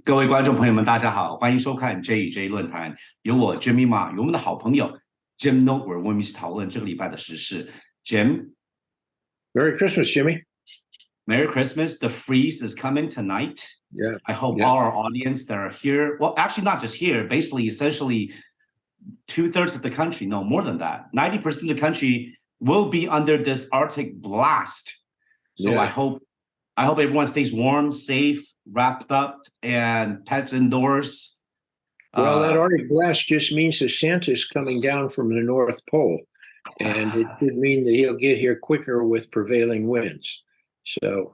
各位观众朋友们，大家好，欢迎收看 JxJ 论坛，由我 Jimmy 马，有我们的好朋友 Jim Noteware，我们一起讨论这个礼拜的时事。Merry Christmas, Jimmy. Merry Christmas. The freeze is coming tonight. Yeah. I hope all our audience that are here, well, actually not just here, basically, essentially 2/3 of the country, no, more than that. 90% of the country will be under this Arctic blast. So I hope everyone stays warm, safe, wrapped up, and pets indoors. Well, that Arctic blast just means that Santa's coming down from the North Pole, and it could mean that he'll get here quicker with prevailing winds. So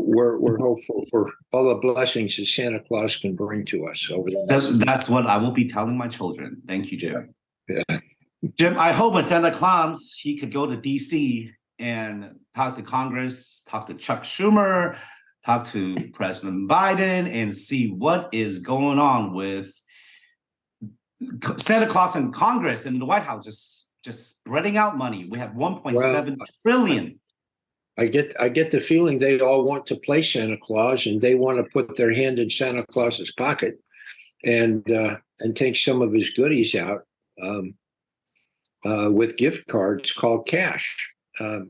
we're hopeful for all the blessings that Santa Claus can bring to us over the next. That's what I will be telling my children. Thank you, Jim. Yeah. Jim, I hope when Santa Claus, he could go to DC and talk to Congress, talk to Chuck Schumer, talk to President Biden, and see what is going on with Santa Claus and Congress and the White House just spreading out money. We have 1.7 trillion. I get the feeling they all want to play Santa Claus, and they want to put their hand in Santa Claus's pocket and take some of his goodies out with gift cards called cash.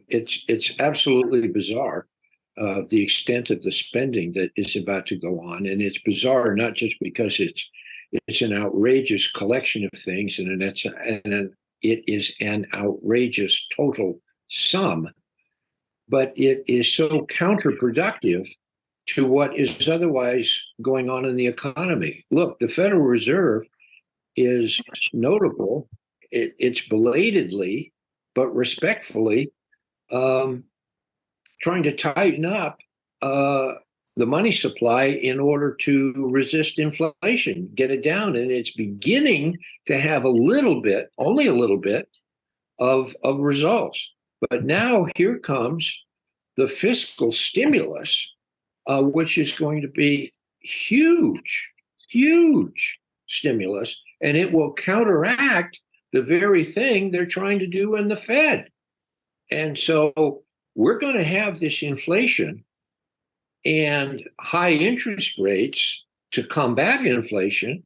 It's absolutely bizarre, the extent of the spending that is about to go on, and it's bizarre not just because it's an outrageous collection of things, and it is an outrageous total sum, but it is so counterproductive to what is otherwise going on in the economy. Look, the Federal Reserve is notable. It's belatedly, but respectfully, trying to tighten up the money supply in order to resist inflation, get it down. And it's beginning to have a little bit, only a little bit, of results. But now here comes the fiscal stimulus, which is going to be huge stimulus, and it will counteract the very thing they're trying to do in the Fed. And so we're going to have this inflation and high interest rates to combat inflation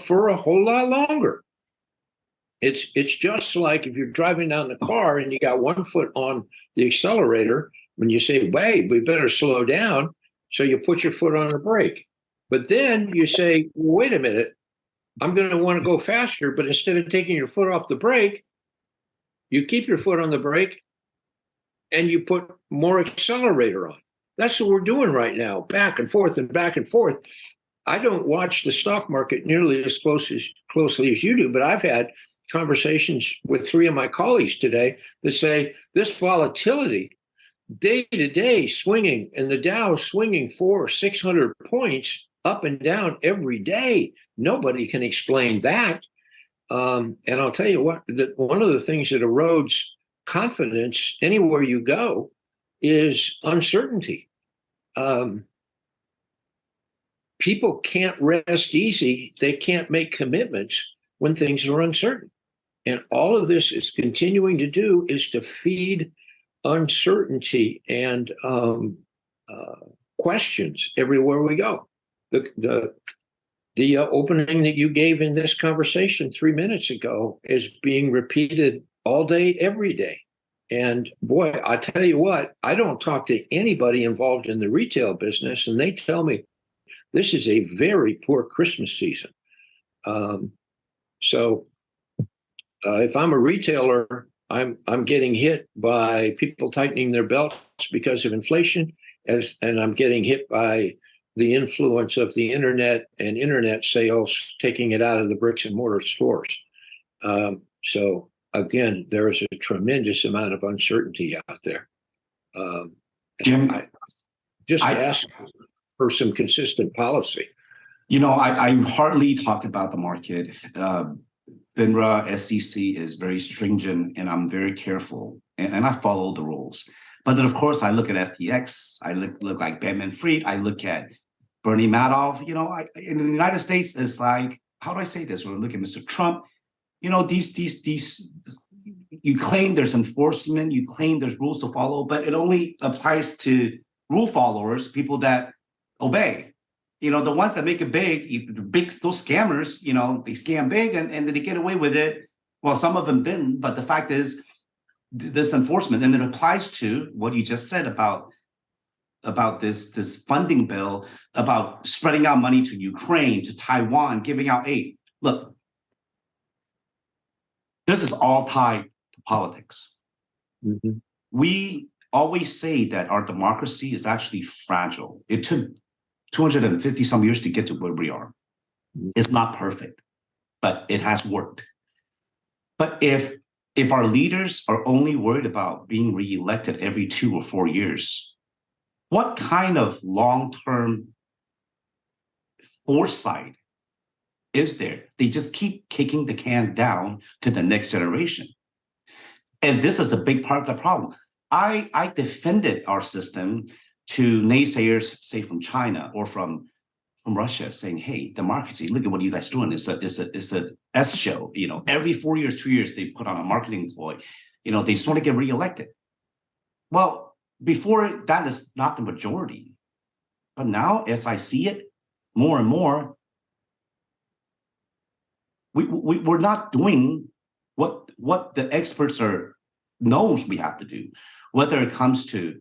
for a whole lot longer. It's just like if you're driving down the car and you got one foot on the accelerator, when you say, wait, we better slow down, so you put your foot on the brake. But then you say, wait a minute, I'm going to want to go faster, but instead of taking your foot off the brake, you keep your foot on the brake and you put more accelerator on. That's what we're doing right now, back and forth and back and forth. I don't watch the stock market nearly as closely as you do, but I've had conversations with 3 of my colleagues today that say this volatility, day to day swinging, and the Dow swinging 400-600 points up and down every day. Nobody can explain that. And I'll tell you what, one of the things that erodes confidence anywhere you go is uncertainty. People can't rest easy. They can't make commitments when things are uncertain. And all of this is continuing to do is to feed uncertainty and questions everywhere we go. The opening that you gave in this conversation 3 minutes ago is being repeated all day, every day. And boy, I tell you what, I don't talk to anybody involved in the retail business, and they tell me this is a very poor Christmas season. So if I'm a retailer, I'm getting hit by people tightening their belts because of inflation, and I'm getting hit by the influence of the internet and internet sales taking it out of the bricks and mortar stores. So again, there is a tremendous amount of uncertainty out there. Jim, I ask for some consistent policy. You know, I hardly talk about the market. FINRA, SEC is very stringent, and I'm very careful, and I follow the rules. But then, of course, I look at FTX, I look like Bankman-Fried, I look at Bernie Madoff. You know, in the United States, it's like, how do I say this? When I look at Mr. Trump, you know, these you claim there's enforcement, you claim there's rules to follow, but it only applies to rule followers, people that obey. The ones that make it big, those scammers, they scam big and then they get away with it. Well, some of them didn't, but the fact is, this enforcement, and it applies to what you just said about this funding bill, about spreading out money to Ukraine, to Taiwan, giving out aid. Look, this is all tied to politics. Mm-hmm. We always say that our democracy is actually fragile. It took 250 some years to get to where we are. It's not perfect, but it has worked. But if our leaders are only worried about being reelected every 2 or 4 years, what kind of long-term foresight is there? They just keep kicking the can down to the next generation. And this is a big part of the problem. I defended our system to naysayers, say from China or from Russia, saying, "Hey, democracy, look at what you guys are doing. It's a S show. Every 4 years, 2 years, they put on a marketing employee. They sort of get reelected." Well, before that is not the majority, but now as I see it more and more, we're not doing what the experts knows we have to do, whether it comes to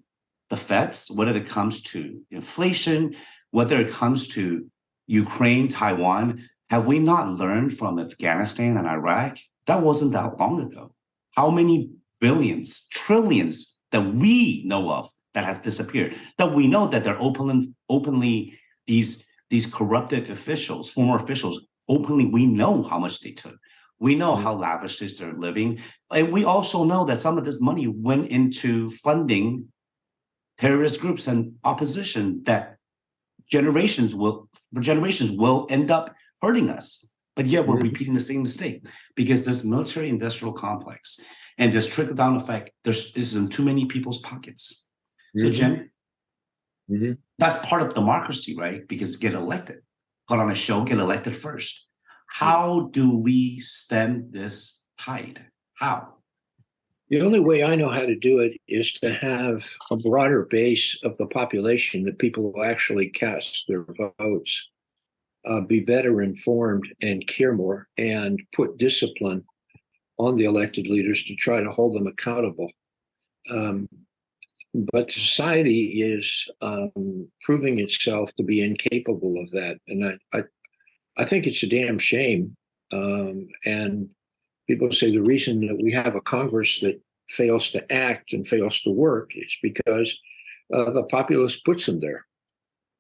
the Feds, whether it comes to inflation, whether it comes to Ukraine, Taiwan. Have we not learned from Afghanistan and Iraq? That wasn't that long ago. How many billions, trillions that we know of that has disappeared, that we know that they're openly these corrupted officials, former officials, openly, we know how much they took. We know how lavishly they're living. And we also know that some of this money went into funding terrorist groups and opposition that generations will end up hurting us. But yet we're repeating the same mistake because this military industrial complex and this trickle down effect, is in too many people's pockets. So Jim, that's part of democracy, right? Because get elected, put on a show, get elected first. How do we stem this tide? How? The only way I know how to do it is to have a broader base of the population, the people who actually cast their votes, be better informed and care more and put discipline on the elected leaders to try to hold them accountable. But society is proving itself to be incapable of that. And I think it's a damn shame. And people say the reason that we have a Congress that fails to act and fails to work is because the populace puts them there.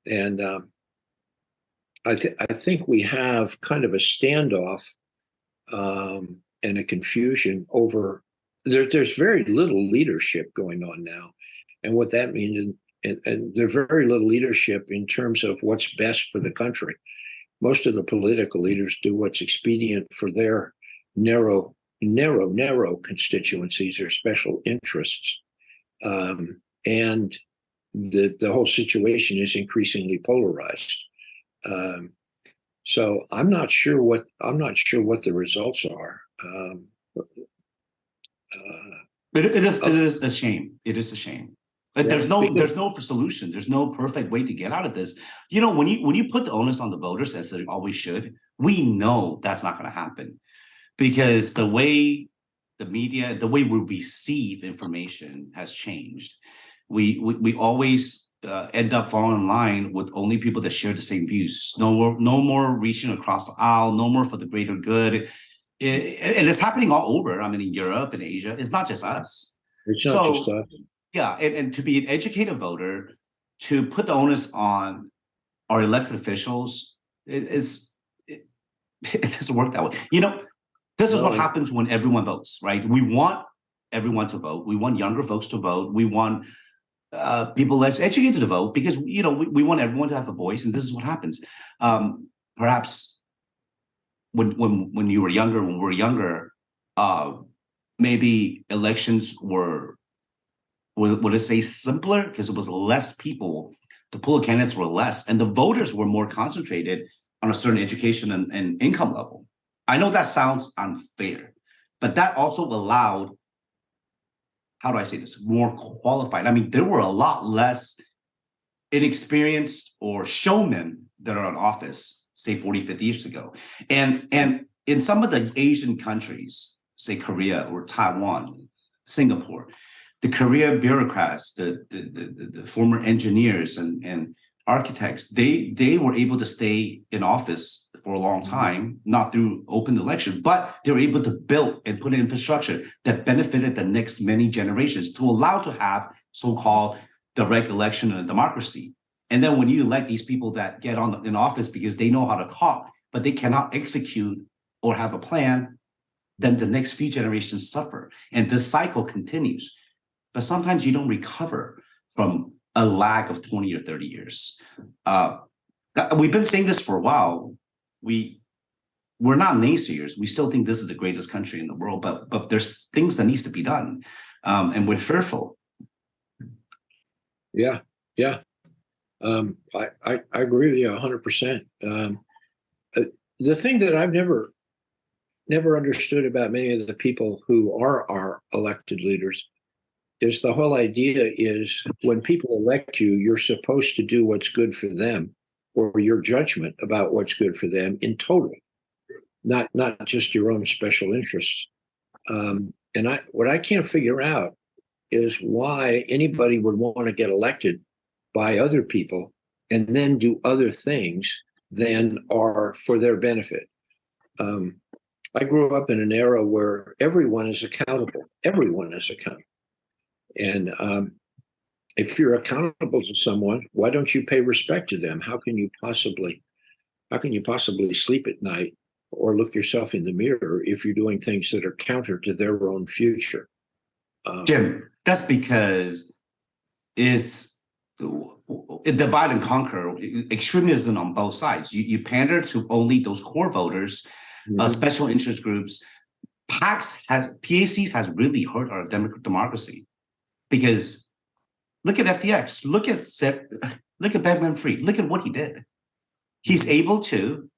And I think we have kind of a standoff and a confusion over, there's very little leadership going on now. And what that means, and there's very little leadership in terms of what's best for the country. Most of the political leaders do what's expedient for their narrow constituencies or special interests. And the whole situation is increasingly polarized. So I'm not sure what the results are. It is a shame. It is a shame. But there's no solution. There's no perfect way to get out of this. When you put the onus on the voters, as it always should, we know that's not going to happen, because the way the media, the way we receive information has changed. We always end up falling in line with only people that share the same views. No more reaching across the aisle. No more for the greater good. And it's happening all over. I mean, in Europe and Asia, it's not just us. It's not just us. Yeah, and to be an educated voter, to put the onus on our elected officials, it doesn't work that way. This is what happens when everyone votes, right? We want everyone to vote. We want younger folks to vote. We want people less educated to vote, because we want everyone to have a voice, and this is what happens. Perhaps when you were younger, when we were younger, maybe elections were, would I say, simpler, because it was less people. The pool of candidates were less, and the voters were more concentrated on a certain education and income level. I know that sounds unfair, but that also allowed, how do I say this, more qualified. I mean, there were a lot less inexperienced or showmen that are in office, say 40, 50 years ago. And in some of the Asian countries, say Korea or Taiwan, Singapore, the career bureaucrats, the former engineers and architects, they were able to stay in office for a long time, not through open election, but they were able to build and put in infrastructure that benefited the next many generations to allow to have so-called direct election and democracy. And then when you elect these people that get in office because they know how to talk, but they cannot execute or have a plan, then the next few generations suffer. And this cycle continues. But sometimes you don't recover from a lag of 20 or 30 years. We've been saying this for a while. We're not naysayers. We still think this is the greatest country in the world, but there's things that needs to be done. And we're fearful. Yeah. I agree with you 100%. The thing that I've never understood about many of the people who are our elected leaders is the whole idea is when people elect you, you're supposed to do what's good for them or your judgment about what's good for them in total, not just your own special interests. And what I can't figure out is why anybody would want to get elected by other people and then do other things than are for their benefit. I grew up in an era where everyone is accountable. Everyone is accountable. And if you're accountable to someone, why don't you pay respect to them? How can you possibly sleep at night or look yourself in the mirror if you're doing things that are counter to their own future? Jim, that's because it's divide and conquer, extremism on both sides. You pander to only those core voters, special interest groups. PACs has really hurt our democracy. Because look at FTX, look at Bankman-Fried, look at what he did. He's able to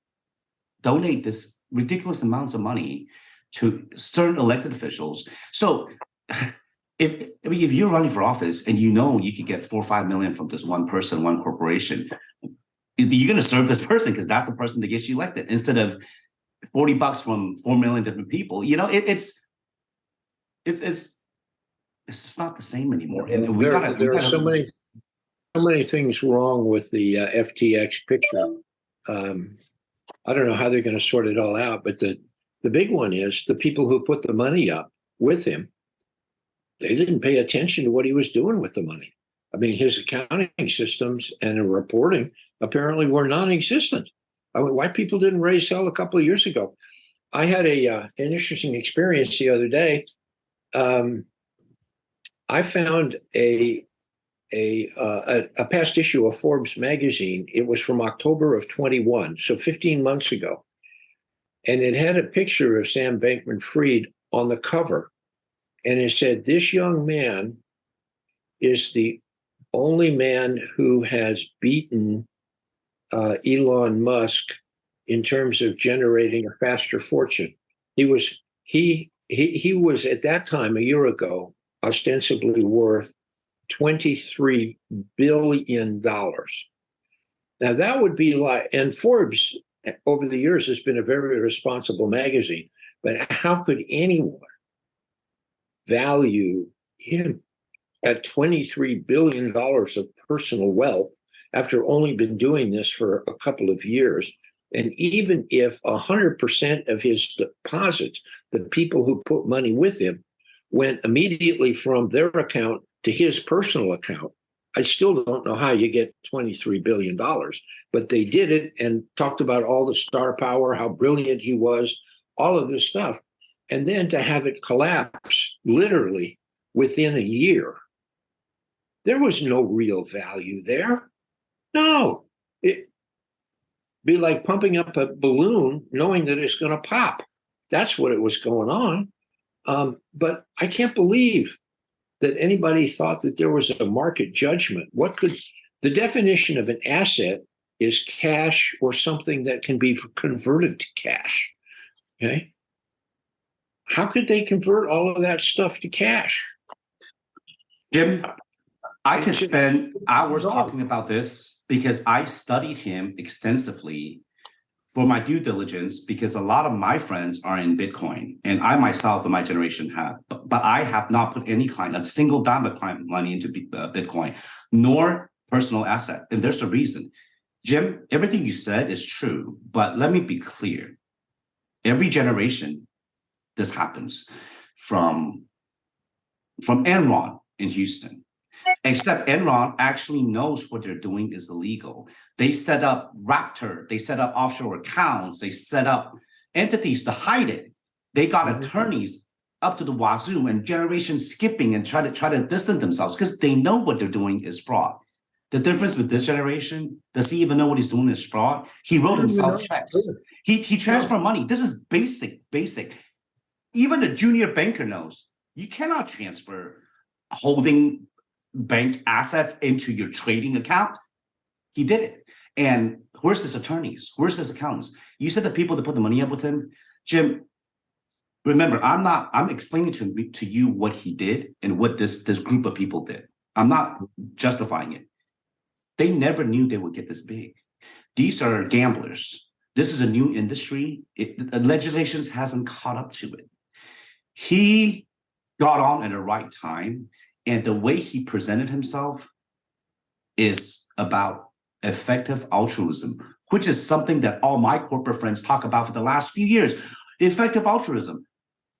donate this ridiculous amounts of money to certain elected officials. So if you're running for office and you know you could get 4 or 5 million from this one person, one corporation, you're going to serve this person because that's the person that gets you elected instead of $40 from 4 million different people. It's just not the same anymore. And there are so many things wrong with the FTX picture. I don't know how they're going to sort it all out, but the big one is the people who put the money up with him, they didn't pay attention to what he was doing with the money. I mean, his accounting systems and reporting apparently were non-existent. I mean, why people didn't raise hell a couple of years ago. I had an interesting experience the other day. I found a past issue of Forbes magazine. It was from October of 21, so 15 months ago. And it had a picture of Sam Bankman-Fried on the cover. And it said, this young man is the only man who has beaten Elon Musk in terms of generating a faster fortune. He was at that time, a year ago, ostensibly worth $23 billion. Now that would be like, and Forbes over the years has been a very responsible magazine, but how could anyone value him at $23 billion of personal wealth after only been doing this for a couple of years? And even if 100% of his deposits, the people who put money with him, went immediately from their account to his personal account, I still don't know how you get $23 billion. But they did it and talked about all the star power, how brilliant he was, all of this stuff. And then to have it collapse literally within a year, there was no real value there. No. It'd be like pumping up a balloon knowing that it's going to pop. That's what it was going on. But I can't believe that anybody thought that there was a market judgment. The definition of an asset is cash or something that can be converted to cash. Okay. How could they convert all of that stuff to cash? Jim, I could spend hours talking about this because I studied him extensively for my due diligence, because a lot of my friends are in Bitcoin, and I myself and my generation have, but I have not put any client, a single dime of client money into Bitcoin, nor personal asset. And there's a reason. Jim, everything you said is true, but let me be clear. Every generation, this happens from Enron in Houston. Except Enron actually knows what they're doing is illegal. They set up Raptor, they set up offshore accounts, they set up entities to hide it. They got attorneys up to the wazoo and generation skipping and try to distance themselves because they know what they're doing is fraud. The difference with this generation, does he even know what he's doing is fraud? He wrote himself checks. He transferred money. This is basic. Even a junior banker knows you cannot transfer holding bank assets into your trading account. He did it. And where's his attorneys? Where's his accountants? You said the people that put the money up with him. Jim, remember, I'm explaining to you what he did and what this group of people did. I'm not justifying it. They never knew they would get this big. These are gamblers. This is a new industry. Legislation hasn't caught up to it. He got on at the right time. And the way he presented himself is about effective altruism, which is something that all my corporate friends talk about for the last few years. Effective altruism.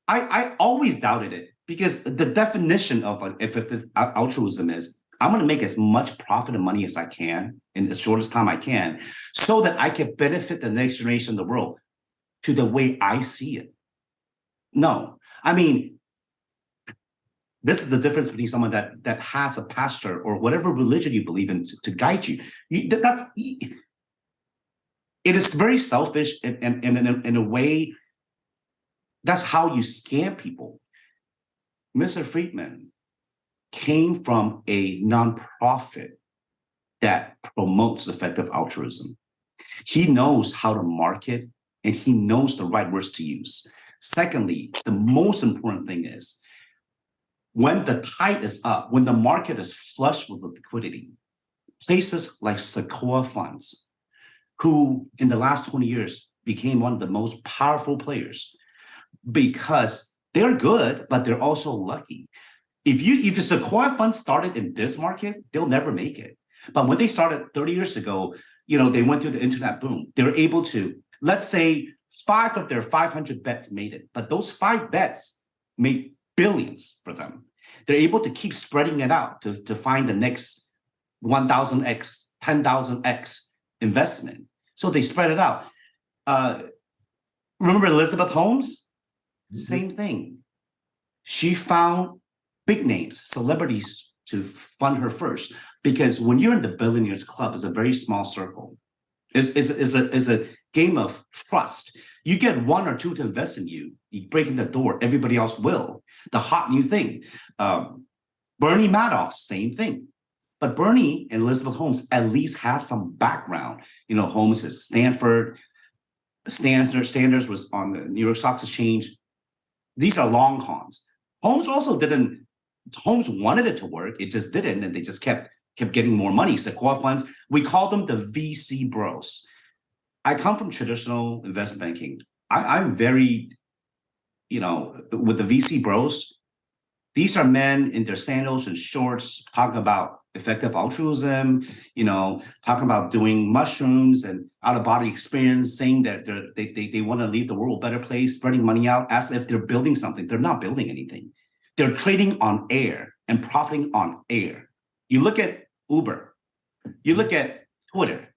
I always doubted it because the definition of effective altruism is I'm going to make as much profit and money as I can in the shortest time I can so that I can benefit the next generation of the world to the way I see it. No, I mean, this is the difference between someone that has a pastor or whatever religion you believe in to guide you. It is very selfish and in a way, that's how you scam people. Mr. Friedman came from a nonprofit that promotes effective altruism. He knows how to market and he knows the right words to use. Secondly, the most important thing is, when the tide is up, when the market is flush with liquidity, places like Sequoia funds, who in the last 20 years became one of the most powerful players because they're good, but they're also lucky. If the Sequoia fund started in this market, they'll never make it. But when they started 30 years ago, they went through the internet boom. They were able to, let's say 5 of their 500 bets made it, but those 5 bets made billions for them. They're able to keep spreading it out to find the next 1,000x, 10,000x investment. So they spread it out. Remember Elizabeth Holmes? Same thing. She found big names, celebrities to fund her first. Because when you're in the billionaires club, it's a very small circle. It's a game of trust. You get 1 or 2 to invest in you. You break in the door, everybody else will. The hot new thing. Bernie Madoff, same thing. But Bernie and Elizabeth Holmes at least have some background. Holmes is Stanford. Sanders was on the New York Stock Exchange. These are long cons. Holmes also didn't. Holmes wanted it to work. It just didn't, and they just kept getting more money. Sequoia funds. We call them the VC bros. I come from traditional investment banking. I'm very, with the VC bros, these are men in their sandals and shorts talking about effective altruism, talking about doing mushrooms and out-of-body experience, saying that they want to leave the world a better place, spreading money out as if they're building something. They're not building anything. They're trading on air and profiting on air. You look at Uber, you look at Twitter,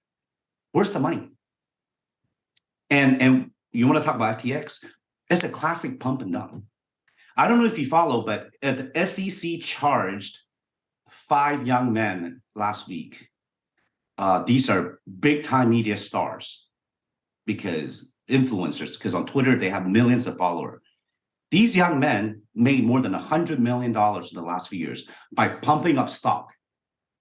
where's the money? And you want to talk about FTX? It's a classic pump and dump. I don't know if you follow, but the SEC charged 5 young men last week. These are big-time media stars because on Twitter, they have millions of followers. These young men made more than $100 million in the last few years by pumping up stock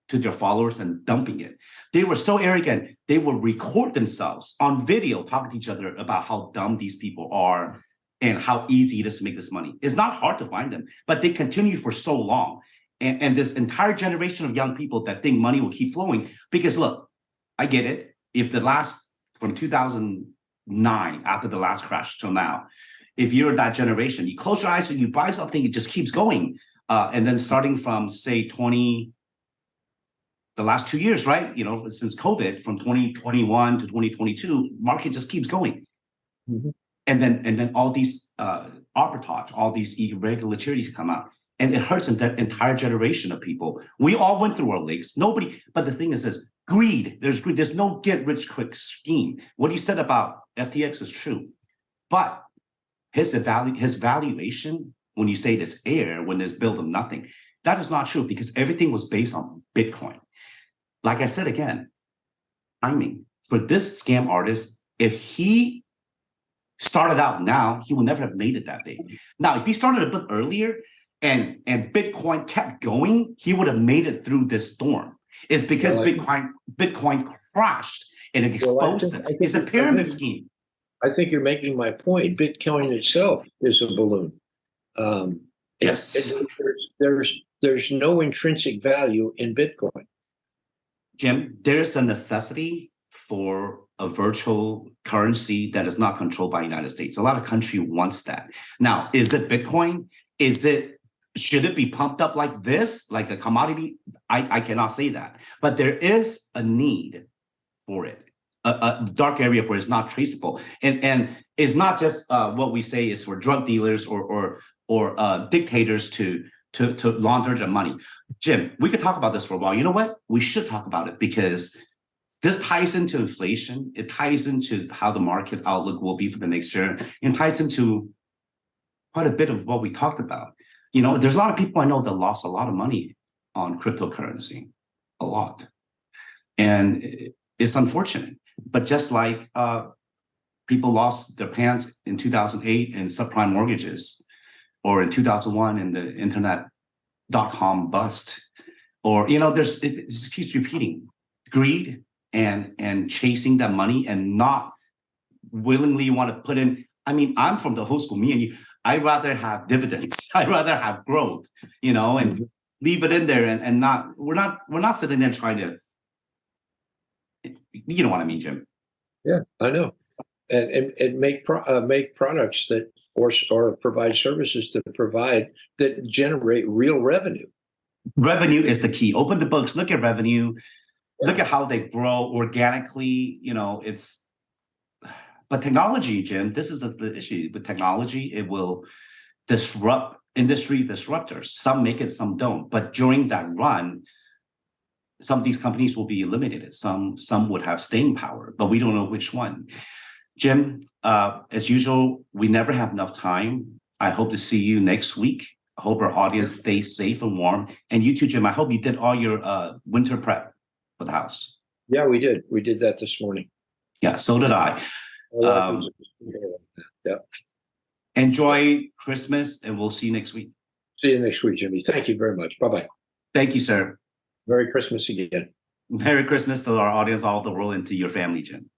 to their followers and dumping it. They were so arrogant, they would record themselves on video talking to each other about how dumb these people are and how easy it is to make this money. It's not hard to find them, but they continue for so long. and this entire generation of young people that think money will keep flowing. Because look, I get it. If from 2009, after the last crash till now, if you're that generation, you close your eyes and you buy something, it just keeps going. And then starting from, say, the last 2 years, right? Since COVID, from 2021 to 2022, market just keeps going. Mm-hmm. And then all these arbitrage, all these irregularities come out. And it hurts that entire generation of people. We all went through our legs. But the thing is this, greed. There's greed. There's no get-rich-quick scheme. What he said about FTX is true. But his valuation, when you say this air, when it's built of nothing, that is not true because everything was based on Bitcoin. Like I said again, timing. For this scam artist, if he started out now, he would never have made it that big. Now, if he started a bit earlier and Bitcoin kept going, he would have made it through this storm. It's because Bitcoin crashed and it exposed him. It's a pyramid scheme. I think you're making my point. Bitcoin itself is a balloon. Yes. There's no intrinsic value in Bitcoin. Jim, there's a necessity for a virtual currency that is not controlled by the United States. A lot of country wants that. Now, is it Bitcoin? Should it be pumped up like this, like a commodity? I cannot say that. But there is a need for it, a dark area where it's not traceable. And it's not just what we say is for drug dealers or dictators to launder their money. Jim, we could talk about this for a while. You know what? We should talk about it because this ties into inflation. It ties into how the market outlook will be for the next year. And ties into quite a bit of what we talked about. There's a lot of people I know that lost a lot of money on cryptocurrency, a lot. And it's unfortunate. But just like people lost their pants in 2008 in subprime mortgages, or in 2001 in the internet.com bust, or it just keeps repeating. Greed and chasing that money and not willingly want to put in. I mean, I'm from the whole school, me and you. I'd rather have dividends. I'd rather have growth, and leave it in there and not. We're not sitting there trying to. You know what I mean, Jim? Yeah, I know, and make products that. Or provide services that generate real revenue. Revenue is the key. Open the books, look at revenue, look at how they grow organically. But technology, Jim, this is the issue with technology. It will disrupt industry disruptors. Some make it, some don't. But during that run, some of these companies will be eliminated. Some would have staying power, but we don't know which one. Jim, as usual, we never have enough time. I hope to see you next week. I hope our audience stays safe and warm. And you too, Jim, I hope you did all your winter prep for the house. Yeah, we did. We did that this morning. Yeah, so did I. Yeah. Enjoy Christmas, and we'll see you next week. See you next week, Jimmy. Thank you very much. Bye-bye. Thank you, sir. Merry Christmas again. Merry Christmas to our audience all over the world and to your family, Jim.